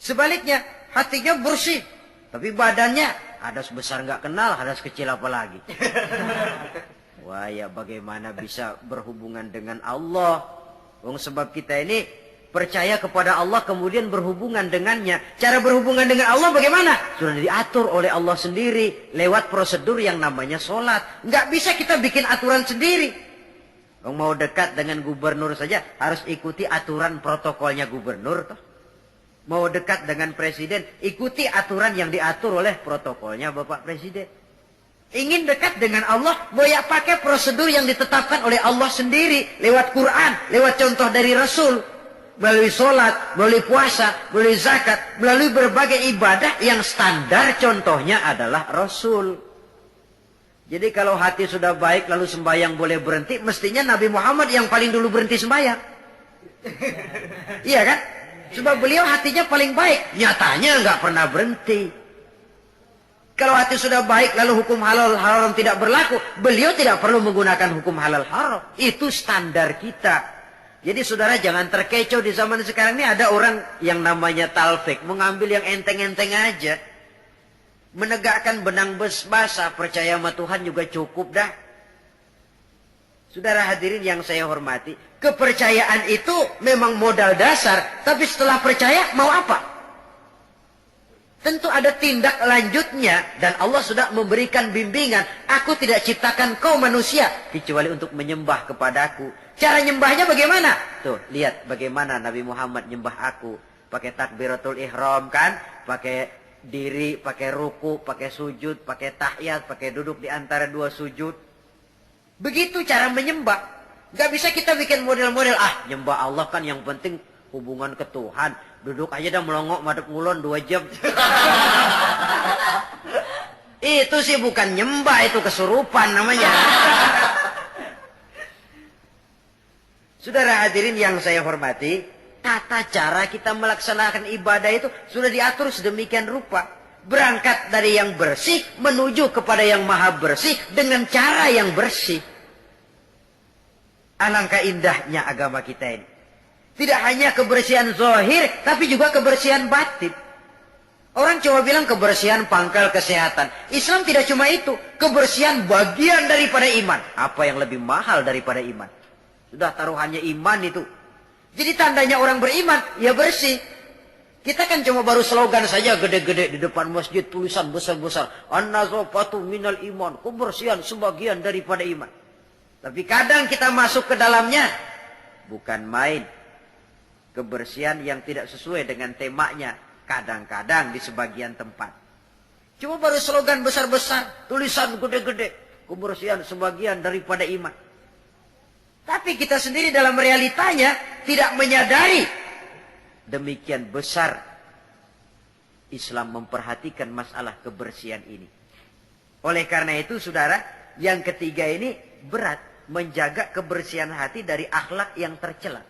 Sebaliknya, hatinya bersih, tapi badannya hadas besar nggak kenal, hadas kecil apalagi. Wah ya, bagaimana bisa berhubungan dengan Allah? Sebab kita ini percaya kepada Allah kemudian berhubungan dengannya. Cara berhubungan dengan Allah bagaimana? Sudah diatur oleh Allah sendiri lewat prosedur yang namanya sholat. Nggak bisa kita bikin aturan sendiri. Mau dekat dengan gubernur saja harus ikuti aturan protokolnya gubernur. Mau dekat dengan presiden, ikuti aturan yang diatur oleh protokolnya Bapak Presiden. Ingin dekat dengan Allah, boleh pakai prosedur yang ditetapkan oleh Allah sendiri. Lewat Quran, lewat contoh dari Rasul. Melalui sholat, melalui puasa, melalui zakat, melalui berbagai ibadah yang standar contohnya adalah Rasul. Jadi kalau hati sudah baik lalu sembahyang boleh berhenti, mestinya Nabi Muhammad yang paling dulu berhenti sembahyang. Iya kan? Sebab beliau hatinya paling baik. Nyatanya nggak pernah berhenti. Kalau hati sudah baik lalu hukum halal haram tidak berlaku, beliau tidak perlu menggunakan hukum halal haram. Itu standar kita. Jadi saudara jangan terkecoh di zaman sekarang ini ada orang yang namanya talfik. Mengambil yang enteng-enteng aja. Menegakkan benang basah, percaya sama Tuhan juga cukup dah. Saudara hadirin yang saya hormati, kepercayaan itu memang modal dasar, tapi setelah percaya mau apa? Tentu ada tindak lanjutnya dan Allah sudah memberikan bimbingan. Aku tidak ciptakan kau manusia kecuali untuk menyembah kepadaku. Cara nyembahnya bagaimana? Tuh, lihat bagaimana Nabi Muhammad nyembah aku. Pakai takbiratul ihram kan? Pakai diri, pakai ruku, pakai sujud, pakai tahiyat, pakai duduk di antara dua sujud. Begitu cara menyembah. Gak bisa kita bikin model-model. Nyembah Allah kan yang penting hubungan ke Tuhan. Duduk aja dah melongok madep ngulon 2 jam. Itu sih bukan nyembah, itu kesurupan namanya. Saudara hadirin yang saya hormati, tata cara kita melaksanakan ibadah itu sudah diatur sedemikian rupa. Berangkat dari yang bersih menuju kepada yang maha bersih dengan cara yang bersih. Alangkah indahnya agama kita ini. Tidak hanya kebersihan zahir, tapi juga kebersihan batin. Orang cuma bilang kebersihan pangkal kesehatan. Islam tidak cuma itu. Kebersihan bagian daripada iman. Apa yang lebih mahal daripada iman? Sudah taruhannya iman itu. Jadi tandanya orang beriman, ya bersih. Kita kan cuma baru slogan saja gede-gede di depan masjid, tulisan besar-besar. An-nazafatu minal iman. Kebersihan sebagian daripada iman. Tapi kadang kita masuk ke dalamnya, bukan main. Kebersihan yang tidak sesuai dengan temanya. Kadang-kadang di sebagian tempat. Cuma baru slogan besar-besar, tulisan gede-gede. Kebersihan sebagian daripada iman. Tapi kita sendiri dalam realitanya tidak menyadari. Demikian besar Islam memperhatikan masalah kebersihan ini. Oleh karena itu saudara, yang ketiga ini berat. Menjaga kebersihan hati dari akhlak yang tercela.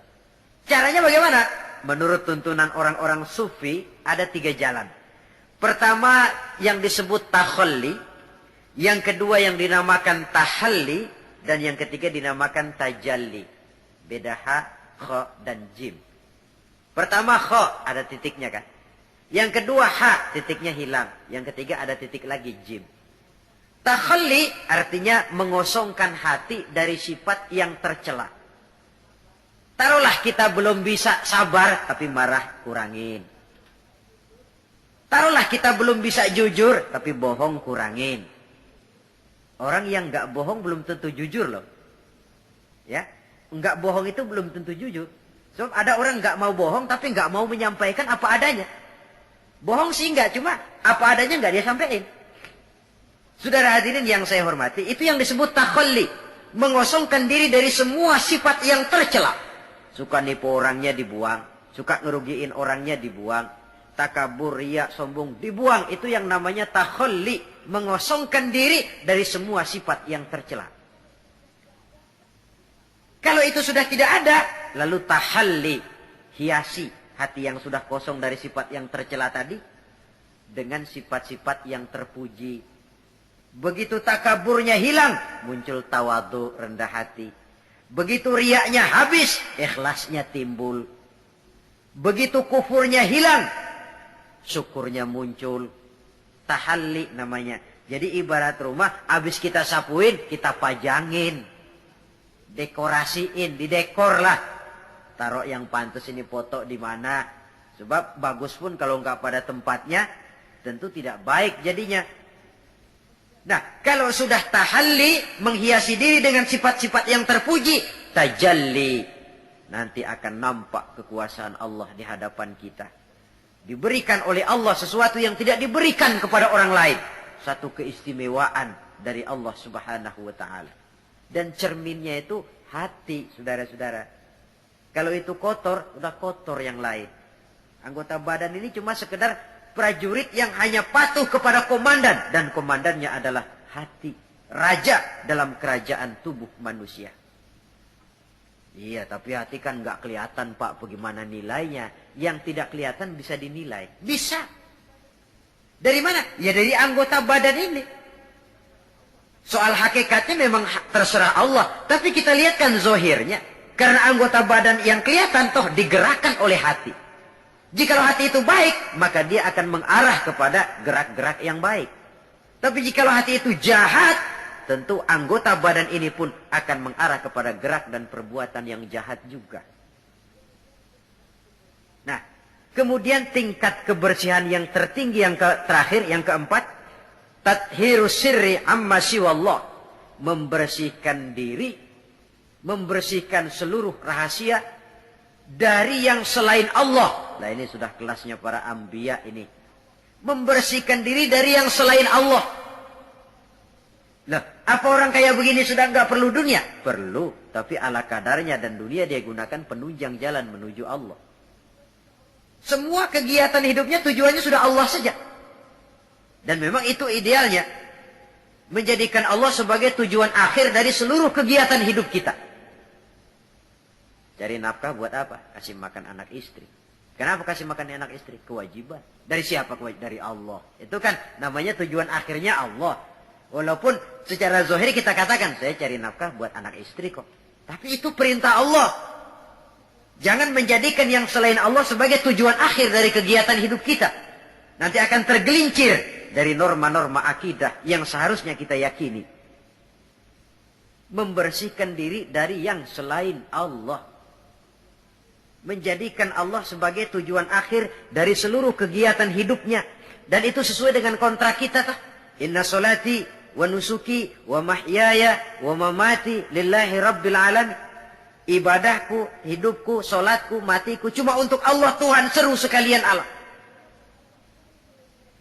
Caranya bagaimana? Menurut tuntunan orang-orang sufi ada 3 jalan. Pertama yang disebut takhalli, yang kedua yang dinamakan tahalli, dan yang ketiga dinamakan tajalli. Beda ha, kha, dan jim. Pertama kha, ada titiknya kan. Yang kedua ha, titiknya hilang. Yang ketiga ada titik lagi, jim. Takhalli artinya mengosongkan hati dari sifat yang tercela. Taruhlah kita belum bisa sabar, tapi marah kurangin. Taruhlah kita belum bisa jujur, tapi bohong kurangin. Orang yang nggak bohong belum tentu jujur loh. Ya, nggak bohong itu belum tentu jujur. Sebab ada orang nggak mau bohong, tapi nggak mau menyampaikan apa adanya. Bohong sih nggak, cuma apa adanya nggak dia sampaikan. Saudara hadirin yang saya hormati, itu yang disebut takhalli, mengosongkan diri dari semua sifat yang tercela. Suka nipu orangnya dibuang, suka ngerugiin orangnya dibuang, takabur, riya, sombong dibuang. Itu yang namanya takhalli, mengosongkan diri dari semua sifat yang tercela. Kalau itu sudah tidak ada, lalu tahalli, hiasi hati yang sudah kosong dari sifat yang tercela tadi dengan sifat-sifat yang terpuji. Begitu takaburnya hilang, muncul tawadu, rendah hati. Begitu riyaknya habis, ikhlasnya timbul. Begitu kufurnya hilang, syukurnya muncul. Tahalli namanya. Jadi ibarat rumah, habis kita sapuin, kita pajangin. Dekorasiin, didekor lah. Taruh yang pantas ini foto di mana. Sebab bagus pun kalau nggak pada tempatnya, tentu tidak baik jadinya. Nah, kalau sudah tahalli, menghiasi diri dengan sifat-sifat yang terpuji, tajalli, nanti akan nampak kekuasaan Allah di hadapan kita. Diberikan oleh Allah sesuatu yang tidak diberikan kepada orang lain. Satu keistimewaan dari Allah subhanahu wa ta'ala. Dan cerminnya itu hati, saudara-saudara. Kalau itu kotor, udah kotor yang lain. Anggota badan ini cuma sekedar prajurit yang hanya patuh kepada komandan. Dan komandannya adalah hati. Raja dalam kerajaan tubuh manusia. Iya, tapi hati kan nggak kelihatan, Pak, bagaimana nilainya. Yang tidak kelihatan bisa dinilai. Bisa. Dari mana? Ya dari anggota badan ini. Soal hakikatnya memang terserah Allah. Tapi kita lihat kan zohirnya. Karena anggota badan yang kelihatan toh digerakkan oleh hati. Jikalau hati itu baik, maka dia akan mengarah kepada gerak-gerak yang baik. Tapi jikalau hati itu jahat, tentu anggota badan ini pun akan mengarah kepada gerak dan perbuatan yang jahat juga. Nah, kemudian tingkat kebersihan yang tertinggi yang terakhir, yang keempat, tathiru sirri amma siwallah, membersihkan diri, membersihkan seluruh rahasia dari yang selain Allah. Nah, ini sudah kelasnya para anbiya ini. Membersihkan diri dari yang selain Allah. Lah, apa orang kayak begini sudah nggak perlu dunia? Perlu, tapi ala kadarnya, dan dunia dia gunakan penunjang jalan menuju Allah. Semua kegiatan hidupnya tujuannya sudah Allah saja. Dan memang itu idealnya. Menjadikan Allah sebagai tujuan akhir dari seluruh kegiatan hidup kita. Cari nafkah buat apa? Kasih makan anak istri. Kenapa kasih makan anak istri? Kewajiban. Dari siapa kewajiban? Dari Allah. Itu kan namanya tujuan akhirnya Allah. Walaupun secara zahir kita katakan, saya cari nafkah buat anak istri kok. Tapi itu perintah Allah. Jangan menjadikan yang selain Allah sebagai tujuan akhir dari kegiatan hidup kita. Nanti akan tergelincir dari norma-norma akidah yang seharusnya kita yakini. Membersihkan diri dari yang selain Allah. Menjadikan Allah sebagai tujuan akhir dari seluruh kegiatan hidupnya. Dan itu sesuai dengan kontrak kita. Inna solati wa nusuki wa mahyaya wa mamati lillahi rabbil alamin. Ibadahku, hidupku, solatku, matiku cuma untuk Allah Tuhan seru sekalian Allah.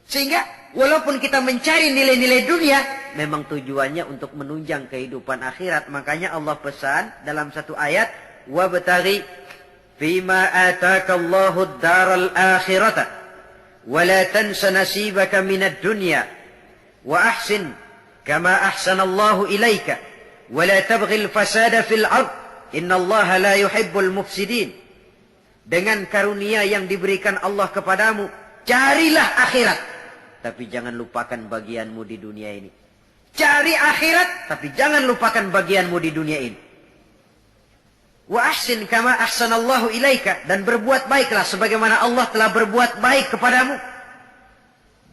Sehingga walaupun kita mencari nilai-nilai dunia, memang tujuannya untuk menunjang kehidupan akhirat. Makanya Allah pesan dalam satu ayat, wabtaghi fima ataka Allahu ad-daral akhirata wa la tansa nasibaka minad dunya wa ahsin kama ahsana Allahu ilaika wa la tabghil fasada fil ard innallaha la yuhibbul mufsidin. Dengan karunia yang diberikan Allah kepadamu, carilah akhirat. tapi jangan lupakan bagianmu di dunia ini. Cari akhirat, tapi jangan lupakan bagianmu di dunia ini. Wa ahsin kama ahsanallahu ilaika, dan berbuat baiklah sebagaimana Allah telah berbuat baik kepadamu.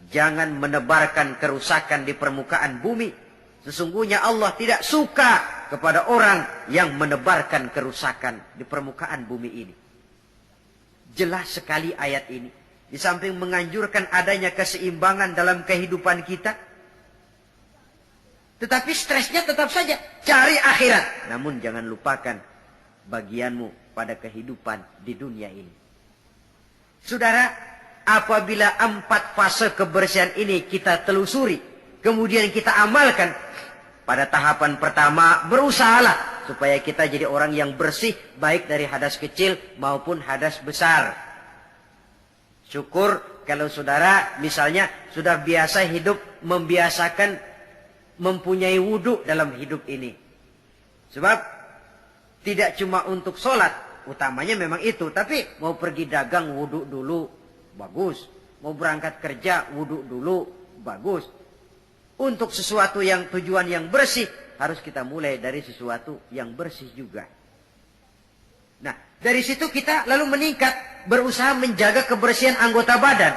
Jangan menebarkan kerusakan di permukaan bumi. Sesungguhnya Allah tidak suka kepada orang yang menebarkan kerusakan di permukaan bumi ini. Jelas sekali ayat ini. Di samping menganjurkan adanya keseimbangan dalam kehidupan kita, tetapi stresnya tetap saja cari akhirat. Namun jangan lupakan bagianmu pada kehidupan di dunia ini. Saudara, apabila 4 fase kebersihan ini kita telusuri, kemudian kita amalkan, pada tahapan pertama berusahalah supaya kita jadi orang yang bersih, baik dari hadas kecil maupun hadas besar. Syukur kalau saudara misalnya sudah biasa hidup, membiasakan mempunyai wudhu dalam hidup ini. Sebab tidak cuma untuk sholat, utamanya memang itu. Tapi mau pergi dagang wudhu dulu, bagus. Mau berangkat kerja wudhu dulu, bagus. Untuk sesuatu yang tujuan yang bersih, harus kita mulai dari sesuatu yang bersih juga. Nah, dari situ kita lalu meningkat, berusaha menjaga kebersihan anggota badan.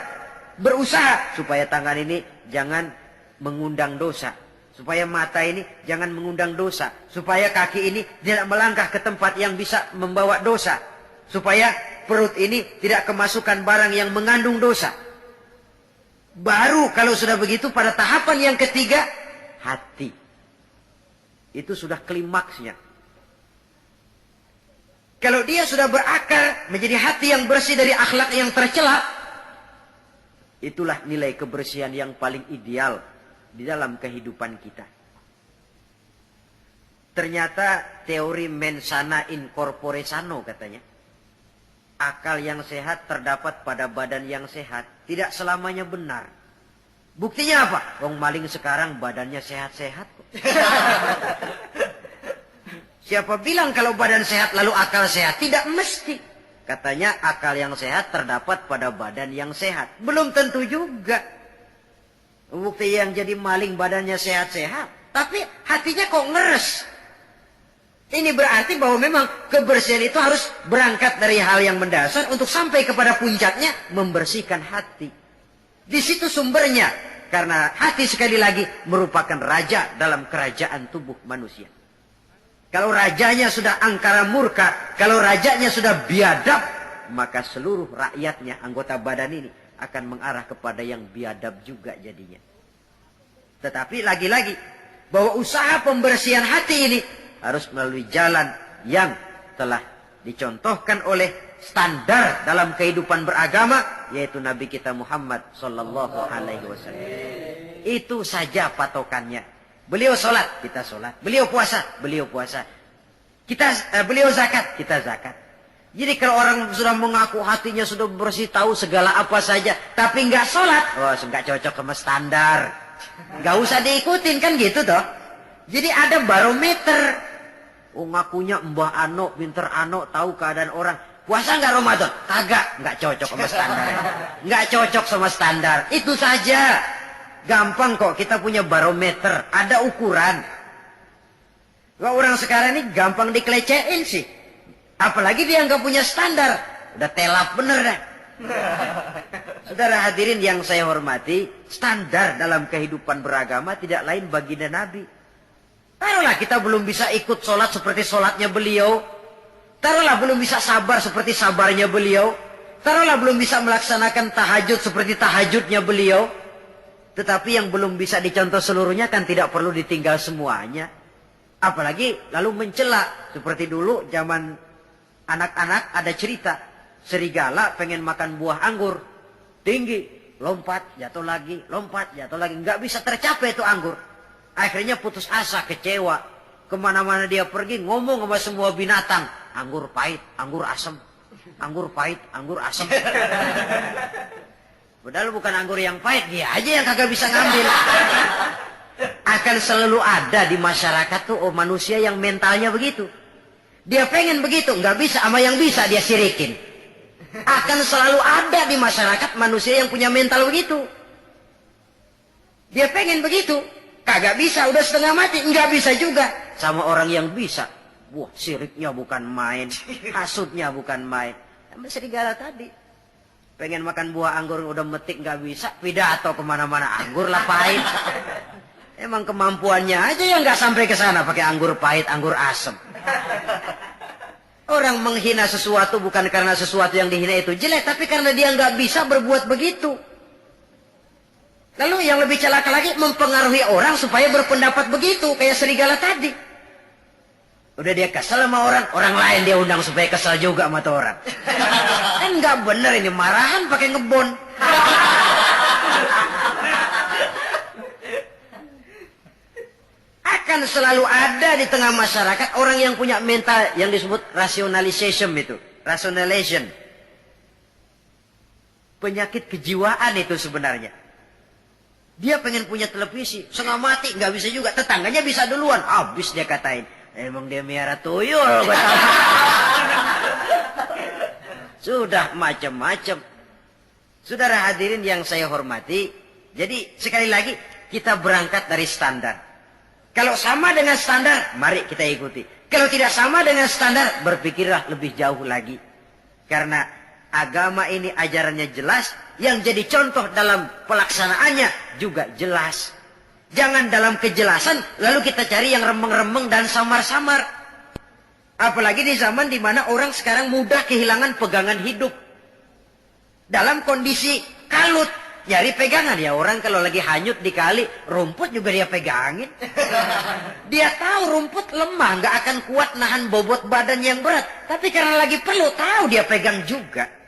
Berusaha supaya tangan ini jangan mengundang dosa. Supaya mata ini jangan mengundang dosa. Supaya kaki ini tidak melangkah ke tempat yang bisa membawa dosa. Supaya perut ini tidak kemasukan barang yang mengandung dosa. Baru kalau sudah begitu pada tahapan yang ketiga, hati. Itu sudah klimaksnya. Kalau dia sudah berakar menjadi hati yang bersih dari akhlak yang tercela, itulah nilai kebersihan yang paling ideal di dalam kehidupan kita. Ternyata teori mens sana in corpore sano katanya. Akal yang sehat terdapat pada badan yang sehat. Tidak selamanya benar. Buktinya apa? Wong maling sekarang badannya sehat-sehat kok. Siapa bilang kalau badan sehat lalu akal sehat? Tidak mesti. Katanya akal yang sehat terdapat pada badan yang sehat. Belum tentu juga. Bukti yang jadi maling badannya sehat-sehat. Tapi hatinya kok ngeres. Ini berarti bahwa memang kebersihan itu harus berangkat dari hal yang mendasar untuk sampai kepada puncaknya membersihkan hati. Di situ sumbernya. Karena hati sekali lagi merupakan raja dalam kerajaan tubuh manusia. Kalau rajanya sudah angkara murka, kalau rajanya sudah biadab, maka seluruh rakyatnya, anggota badan ini akan mengarah kepada yang biadab juga jadinya. Tetapi lagi-lagi, bahwa usaha pembersihan hati ini harus melalui jalan yang telah dicontohkan oleh standar dalam kehidupan beragama, yaitu Nabi kita Muhammad sallallahu alaihi wasallam. Itu saja patokannya. Beliau sholat, kita sholat. Beliau puasa, beliau puasa. Beliau zakat, kita zakat. Jadi kalau orang sudah mengaku hatinya sudah bersih, tahu segala apa saja, tapi nggak sholat, oh nggak cocok sama standar. Nggak usah diikutin kan gitu toh. Jadi ada barometer. Oh ngakunya Mbah Ano, pinter Ano, tahu keadaan orang. Puasa nggak Ramadan? Kagak, nggak cocok sama standar. Nggak cocok sama standar. Itu saja. Gampang kok kita punya barometer, ada ukuran. Kalau orang sekarang ini gampang dikelecehin sih. Apalagi dia nggak punya standar. Udah telap bener dah. Saudara hadirin yang saya hormati, standar dalam kehidupan beragama tidak lain baginda Nabi. Taruhlah kita belum bisa ikut sholat seperti sholatnya beliau. Taruhlah belum bisa sabar seperti sabarnya beliau. Taruhlah belum bisa melaksanakan tahajud seperti tahajudnya beliau. Tetapi yang belum bisa dicontoh seluruhnya kan tidak perlu ditinggal semuanya. Apalagi lalu mencela. Seperti dulu zaman anak-anak ada cerita. Serigala pengen makan buah anggur. Tinggi. Lompat, jatuh lagi. Lompat, jatuh lagi. Nggak bisa tercapai itu anggur. Akhirnya putus asa, kecewa. Kemana-mana dia pergi ngomong sama semua binatang. Anggur pahit, anggur asam. Anggur pahit, anggur asam. Padahal bukan anggur yang pahit, dia aja yang kagak bisa ngambil. Akan selalu ada di masyarakat tuh manusia yang mentalnya begitu. Dia pengen begitu, nggak bisa sama yang bisa dia sirikin. Akan selalu ada di masyarakat manusia yang punya mental begitu. Dia pengen begitu. Kagak bisa, udah setengah mati. Enggak bisa juga. Sama orang yang bisa. Wah, siriknya bukan main. Hasutnya bukan main. Sama serigala tadi. Pengen makan buah anggur udah metik nggak bisa. Pidato kemana-mana. Anggur lah pahit. Emang kemampuannya aja yang nggak sampai ke sana. Pakai anggur pahit, anggur asem. Orang menghina sesuatu bukan karena sesuatu yang dihina itu jelek. Tapi karena dia nggak bisa berbuat begitu. Lalu yang lebih celaka lagi mempengaruhi orang supaya berpendapat begitu kayak serigala tadi. Udah dia kesel sama orang lain dia undang supaya kesel juga sama tuh orang. Kan nggak bener ini marahan pakai ngebon. Akan selalu ada di tengah masyarakat orang yang punya mental yang disebut rationalization itu, rationalization. Penyakit kejiwaan itu sebenarnya. Dia pengen punya televisi, setengah mati, nggak bisa juga. Tetangganya bisa duluan, habis dia katain. Emang dia miara tuyul. Sudah macam-macam. Saudara hadirin yang saya hormati, jadi sekali lagi kita berangkat dari standar. Kalau sama dengan standar, mari kita ikuti. Kalau tidak sama dengan standar, berpikirlah lebih jauh lagi. Karena agama ini ajarannya jelas, yang jadi contoh dalam pelaksanaannya juga jelas. Jangan dalam kejelasan, lalu kita cari yang remeng-remeng dan samar-samar. Apalagi di zaman di mana orang sekarang mudah kehilangan pegangan hidup. Dalam kondisi kalut, nyari pegangan. Ya orang kalau lagi hanyut di kali, rumput juga dia pegangin. Dia tahu rumput lemah, nggak akan kuat nahan bobot badan yang berat. Tapi karena lagi perlu, tahu dia pegang juga.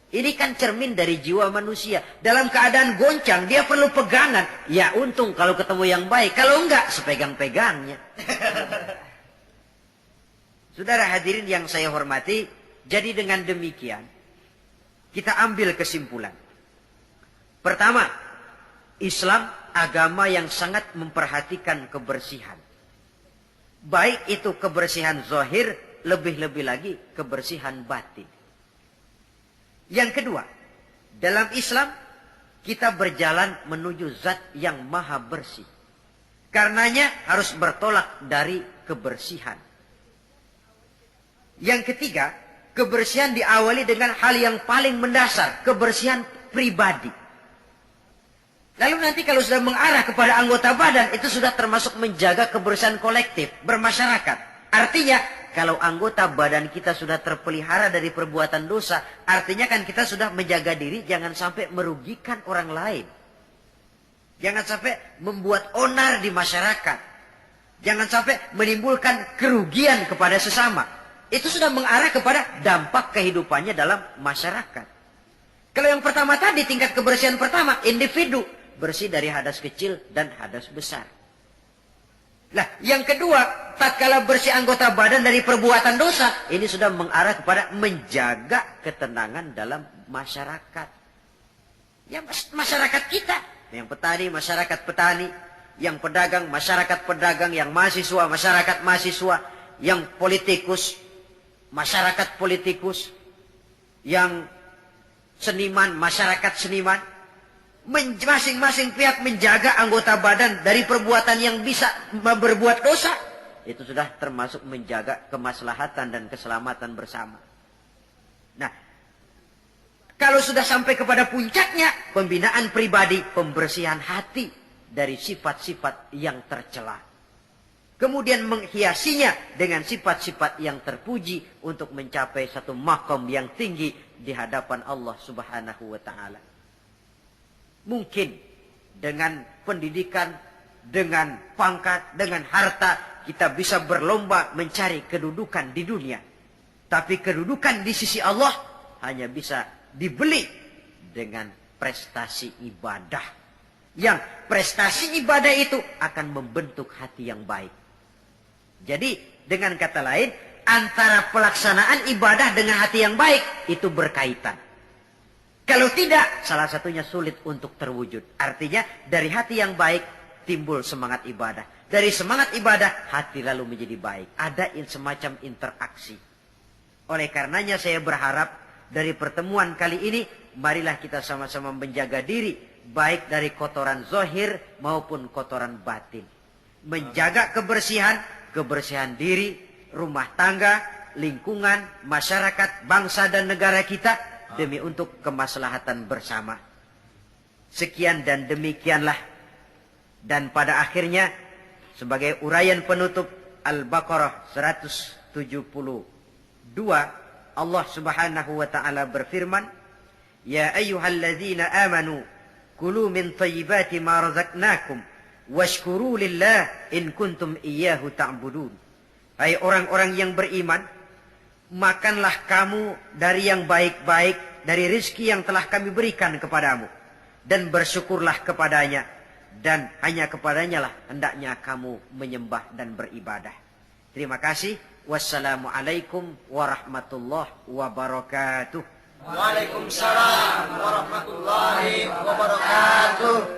Ini kan cermin dari jiwa manusia. Dalam keadaan goncang, dia perlu pegangan. Ya untung kalau ketemu yang baik. Kalau enggak, sepegang-pegangnya. Saudara hadirin yang saya hormati, jadi dengan demikian, kita ambil kesimpulan. Pertama, Islam agama yang sangat memperhatikan kebersihan. Baik itu kebersihan zahir, lebih-lebih lagi kebersihan batin. Yang kedua, dalam Islam kita berjalan menuju zat yang maha bersih. Karenanya harus bertolak dari kebersihan. Yang ketiga, kebersihan diawali dengan hal yang paling mendasar, kebersihan pribadi. Lalu nanti kalau sudah mengarah kepada anggota badan, itu sudah termasuk menjaga kebersihan kolektif, bermasyarakat. Artinya, kalau anggota badan kita sudah terpelihara dari perbuatan dosa, artinya kan kita sudah menjaga diri jangan sampai merugikan orang lain. Jangan sampai membuat onar di masyarakat. Jangan sampai menimbulkan kerugian kepada sesama. Itu sudah mengarah kepada dampak kehidupannya dalam masyarakat. Kalau yang pertama tadi, tingkat kebersihan pertama, individu. Bersih dari hadas kecil dan hadas besar. Nah, yang kedua, tatkala bersih anggota badan dari perbuatan dosa, ini sudah mengarah kepada menjaga ketenangan dalam masyarakat. Ya, masyarakat kita. Yang petani, masyarakat petani. Yang pedagang, masyarakat pedagang. Yang mahasiswa, masyarakat mahasiswa. Yang politikus, masyarakat politikus. Yang seniman, masyarakat seniman. Masing-masing pihak menjaga anggota badan dari perbuatan yang bisa berbuat dosa. Itu sudah termasuk menjaga kemaslahatan dan keselamatan bersama. Nah, kalau sudah sampai kepada puncaknya, pembinaan pribadi, pembersihan hati dari sifat-sifat yang tercela. Kemudian menghiasinya dengan sifat-sifat yang terpuji untuk mencapai satu maqam yang tinggi di hadapan Allah Subhanahu wa Ta'ala. Mungkin dengan pendidikan, dengan pangkat, dengan harta, kita bisa berlomba mencari kedudukan di dunia. Tapi kedudukan di sisi Allah hanya bisa dibeli dengan prestasi ibadah. Yang prestasi ibadah itu akan membentuk hati yang baik. Jadi dengan kata lain, antara pelaksanaan ibadah dengan hati yang baik itu berkaitan. Kalau tidak, salah satunya sulit untuk terwujud. Artinya dari hati yang baik timbul semangat ibadah. Dari semangat ibadah, hati lalu menjadi baik. Ada semacam interaksi. Oleh karenanya saya berharap dari pertemuan kali ini, marilah kita sama-sama menjaga diri baik dari kotoran zahir maupun kotoran batin. Menjaga kebersihan, kebersihan diri, rumah tangga, lingkungan, masyarakat, bangsa dan negara kita demi untuk kemaslahatan bersama. Sekian dan demikianlah. Dan pada akhirnya sebagai uraian penutup Al-Baqarah 172, Allah Subhanahu wa taala berfirman, "Ya ayyuhalladzina amanu kulu min thayyibati ma razaqnakum washkuru lillah in kuntum iyyahu ta'budun." Hai orang-orang yang beriman, makanlah kamu dari yang baik-baik dari rezeki yang telah kami berikan kepadamu dan bersyukurlah kepadanya, dan hanya kepadanya lah hendaknya kamu menyembah dan beribadah. Terima kasih. Wassalamualaikum warahmatullahi wabarakatuh. Waalaikumsalam warahmatullahi wabarakatuh.